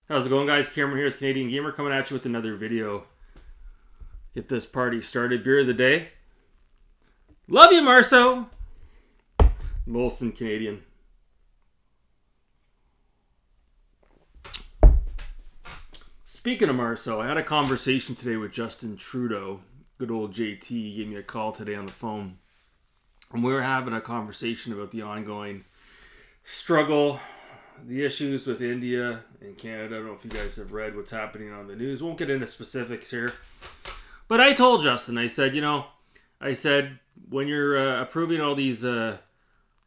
How's it going, guys? Cameron here, it's Canadian Gamer, coming at you with another video. Get this party started. Beer of the day. Love you, Marceau! Molson Canadian. Speaking of Marceau, I had a conversation today with Justin Trudeau. Good old JT. He gave me a call today on the phone. And we were having a conversation about the ongoing struggle, the issues with India and Canada. I don't know if you guys have read what's happening on the news. Won't get into specifics here. But I told Justin, I said, when you're approving all these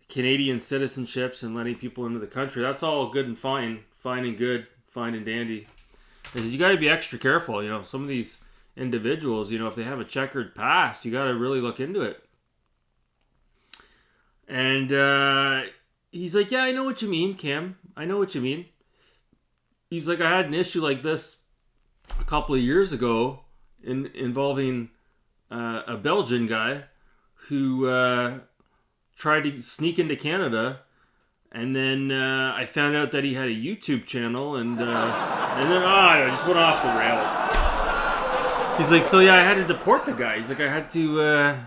Canadian citizenships and letting people into the country, that's all good and fine and good, fine and dandy. And you got to be extra careful. Some of these individuals, if they have a checkered past, you got to really look into it. And he's like, yeah, I know what you mean, Cam. I know what you mean. He's like, I had an issue like this a couple of years ago involving a Belgian guy who tried to sneak into Canada, and then I found out that he had a YouTube channel, and then I just went off the rails. He's like, so yeah, I had to deport the guy. He's like, I had to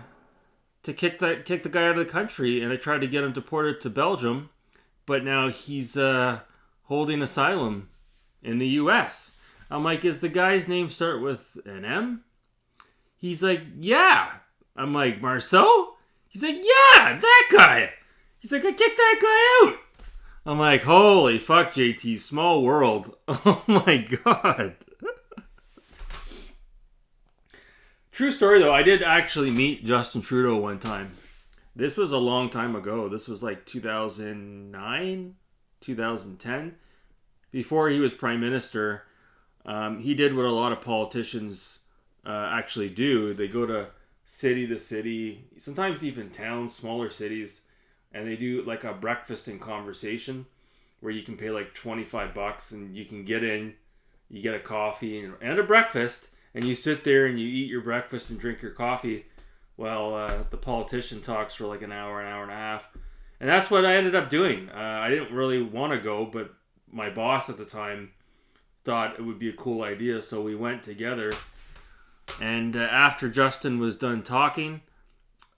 kick the guy out of the country, and I tried to get him deported to Belgium, but now he's holding asylum in the U.S. I'm like, is the guy's name start with an M? He's like, yeah. I'm like, Marceau? He's like, yeah, that guy. He's like, I kicked that guy out. I'm like, holy fuck, JT, small world. Oh my god. True story, though. I did actually meet Justin Trudeau one time. This was a long time ago. This was like 2009, 2010. Before he was prime minister, he did what a lot of politicians actually do. They go to city, sometimes even towns, smaller cities, and they do like a breakfast and conversation where you can pay like $25 and you can get in, you get a coffee and a breakfast, and you sit there and you eat your breakfast and drink your coffee while the politician talks for like an hour and a half. And that's what I ended up doing. I didn't really want to go, but my boss at the time thought it would be a cool idea, so we went together. And after Justin was done talking,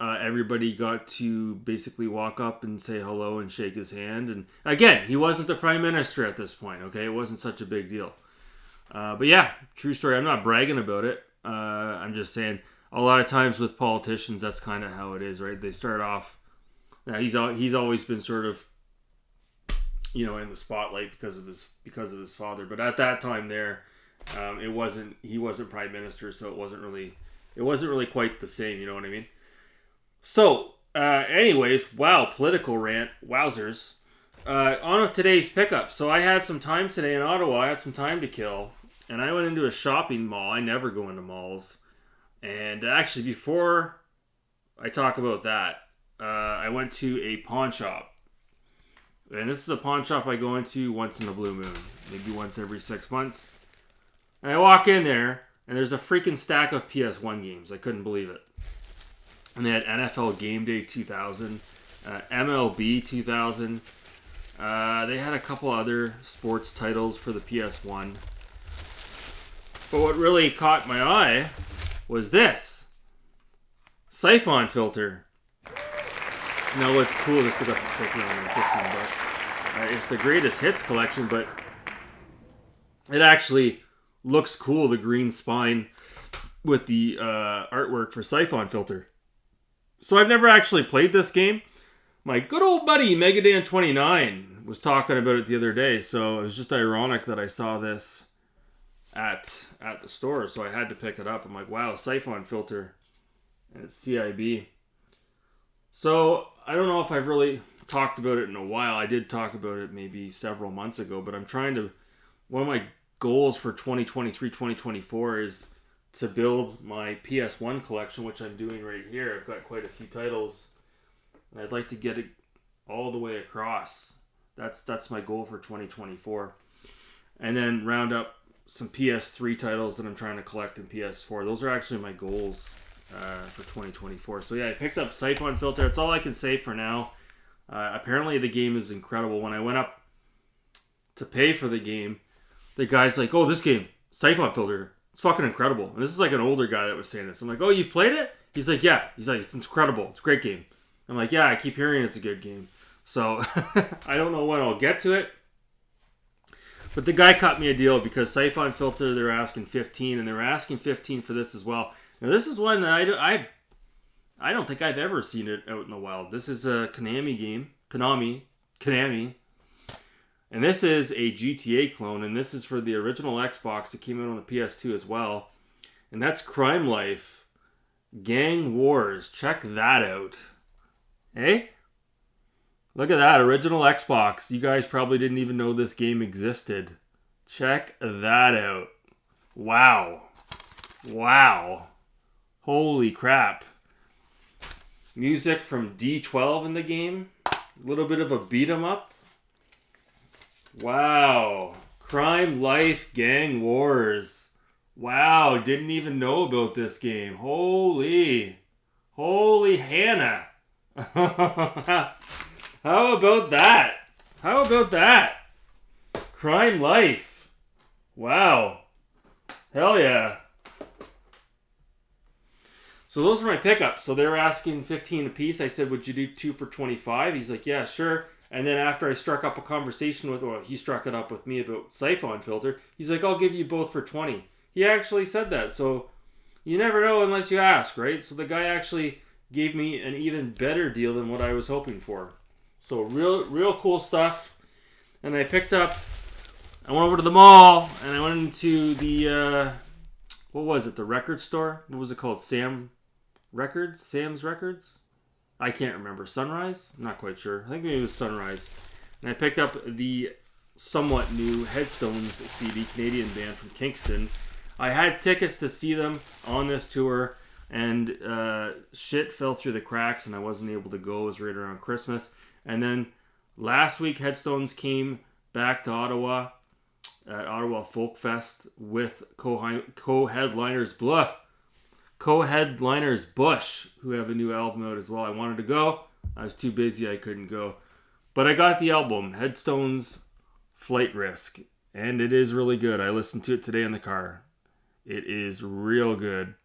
everybody got to basically walk up and say hello and shake his hand. And again, he wasn't the prime minister at this point, okay? It wasn't such a big deal. But yeah, true story. I'm not bragging about it. I'm just saying a lot of times with politicians, that's kind of how it is, right? They start off. Now he's always been sort of, in the spotlight because of his father. But at that time there, he wasn't prime minister, so it wasn't really quite the same. You know what I mean? So, anyways, wow, political rant, wowzers. On with today's pickup. So I had some time today in Ottawa. I had some time to kill, and I went into a shopping mall. I never go into malls. And actually, before I talk about that, I went to a pawn shop. And this is a pawn shop I go into once in a blue moon, maybe once every 6 months. And I walk in there, and there's a freaking stack of PS1 games. I couldn't believe it. And they had NFL Game Day 2000, MLB 2000. They had a couple other sports titles for the PS1. But what really caught my eye was this. Siphon filter. Now what's cool, this got the sticker on there, $15. It's the greatest hits collection, but it actually looks cool, the green spine with the artwork for Siphon filter. So I've never actually played this game. My good old buddy Megadan29 was talking about it the other day, so it was just ironic that I saw this at the store, so I had to pick it up. I'm like, wow, Siphon filter, and it's CIB. So I don't know if I've really talked about it in a while. I did talk about it maybe several months ago, but one of my goals for 2023, 2024 is to build my PS1 collection, which I'm doing right here. I've got quite a few titles, and I'd like to get it all the way across. That's my goal for 2024. And then round up some PS3 titles that I'm trying to collect in PS4. Those are actually my goals for 2024. So yeah, I picked up Siphon filter. That's all I can say for now. Apparently the game is incredible. When I went up to pay for the game, the guy's like, "Oh, this game, Siphon Filter, it's fucking incredible." And this is like an older guy that was saying this. I'm like, "Oh, you've played it?" He's like, "Yeah." He's like, "It's incredible. It's a great game." I'm like, "Yeah, I keep hearing it's a good game." So I don't know when I'll get to it. But the guy cut me a deal because Siphon Filter, they're asking 15, and they were asking 15 for this as well. Now, this is one that I don't think I've ever seen it out in the wild. This is a Konami game. Konami. And this is a GTA clone, and this is for the original Xbox. It came out on the PS2 as well. And that's Crime Life. Gang Wars. Check that out. Hey? Look at that. Original Xbox. You guys probably didn't even know this game existed. Check that out. Wow. Wow. Holy crap. Music from D12 in the game. A little bit of a beat 'em up. Wow. Crime Life Gang Wars. Wow. Didn't even know about this game. Holy Hannah. How about that? How about that? Crime Life. Wow. Hell yeah. So those are my pickups. So they were asking 15 a piece. I said, "Would you do 2 for 25?" He's like, "Yeah, sure." And then after I struck up a conversation he struck it up with me about Siphon Filter. He's like, "I'll give you both for 20. He actually said that. So you never know unless you ask, right? So the guy actually gave me an even better deal than what I was hoping for. So real cool stuff. And I went over to the mall and I went into the, what was it? The record store? What was it called? Sam's Records? I can't remember. Sunrise? I'm not quite sure. I think maybe it was Sunrise. And I picked up the somewhat new Headstones CD, Canadian band from Kingston. I had tickets to see them on this tour, and shit fell through the cracks and I wasn't able to go. It was right around Christmas. And then last week, Headstones came back to Ottawa at Ottawa Folk Fest with co-headliners Bush, who have a new album out as well. I wanted to go. I was too busy. I couldn't go. But I got the album, Headstones Flight Risk. And it is really good. I listened to it today in the car. It is real good.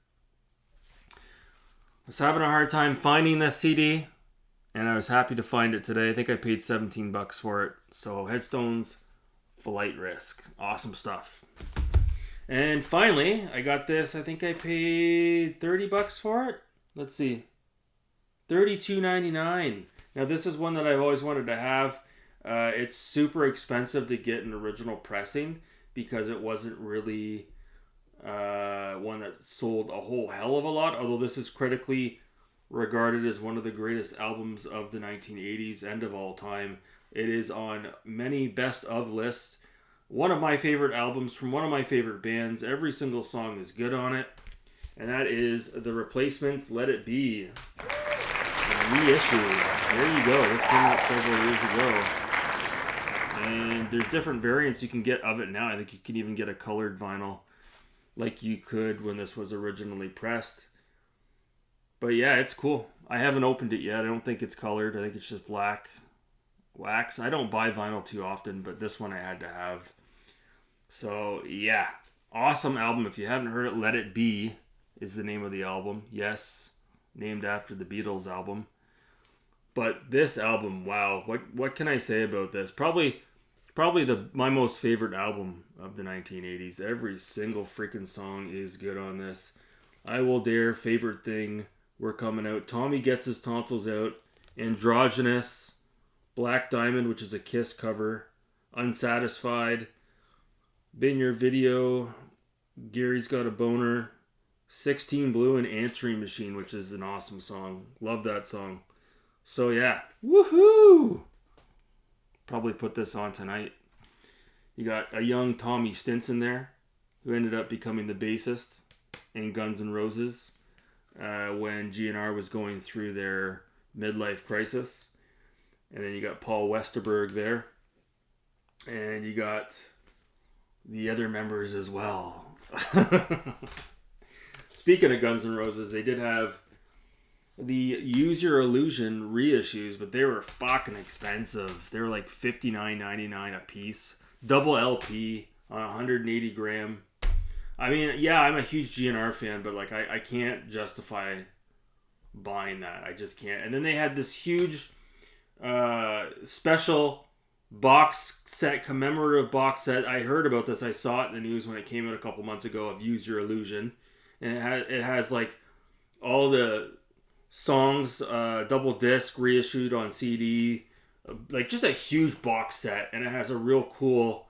I was having a hard time finding this CD, and I was happy to find it today. I think I paid $17 for it. So Headstones Flight Risk. Awesome stuff. And finally, I got this. I think I paid $30 for it. Let's see. $32.99. Now this is one that I've always wanted to have. It's super expensive to get an original pressing because it wasn't really one that sold a whole hell of a lot. Although this is critically regarded as one of the greatest albums of the 1980s and of all time. It is on many best of lists. One of my favorite albums from one of my favorite bands. Every single song is good on it. And that is The Replacements' Let It Be. The reissue. There you go. This came out several years ago. And there's different variants you can get of it now. I think you can even get a colored vinyl like you could when this was originally pressed. But yeah, it's cool. I haven't opened it yet. I don't think it's colored. I think it's just black wax. I don't buy vinyl too often, but this one I had to have. So yeah, awesome album. If you haven't heard it, Let It Be is the name of the album. Yes, named after the Beatles album. But this album, wow, what can I say about this? Probably my most favorite album of the 1980s. Every single freaking song is good on this. I Will Dare, Favorite Thing, We're Coming Out, Tommy Gets His Tonsils Out, Androgynous, Black Diamond, which is a Kiss cover, Unsatisfied, Been Your Video, Gary's Got a Boner, 16 Blue, and Answering Machine, which is an awesome song. Love that song. So yeah, woohoo! Probably put this on tonight. You got a young Tommy Stinson there, who ended up becoming the bassist in Guns N' Roses when GNR was going through their midlife crisis. And then you got Paul Westerberg there. And you got the other members as well. Speaking of Guns N' Roses, they did have the Use Your Illusion reissues, but they were fucking expensive. They were like $59.99 a piece. Double LP on 180 gram. I mean, yeah, I'm a huge GNR fan, but like I can't justify buying that. I just can't. And then they had this huge special box set, commemorative box set. I heard about this. I saw it in the news when it came out a couple months ago of Use Your Illusion, and it has like all the songs, double disc reissued on CD, like just a huge box set, and it has a real cool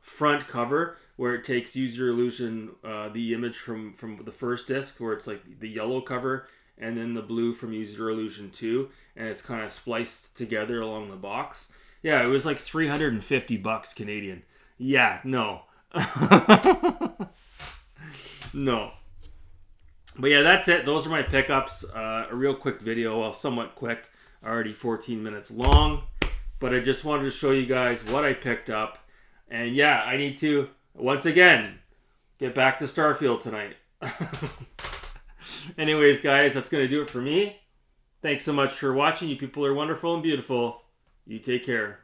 front cover where it takes Use Your Illusion, the image from the first disc, where it's like the yellow cover, and then the blue from Use Your Illusion 2, and it's kind of spliced together along the box. Yeah, it was like $350 Canadian. Yeah, no. No. But yeah, that's it. Those are my pickups. A real quick video, well, somewhat quick, already 14 minutes long. But I just wanted to show you guys what I picked up. And yeah, I need to, once again, get back to Starfield tonight. Anyways, guys, that's going to do it for me. Thanks so much for watching. You people are wonderful and beautiful. You take care.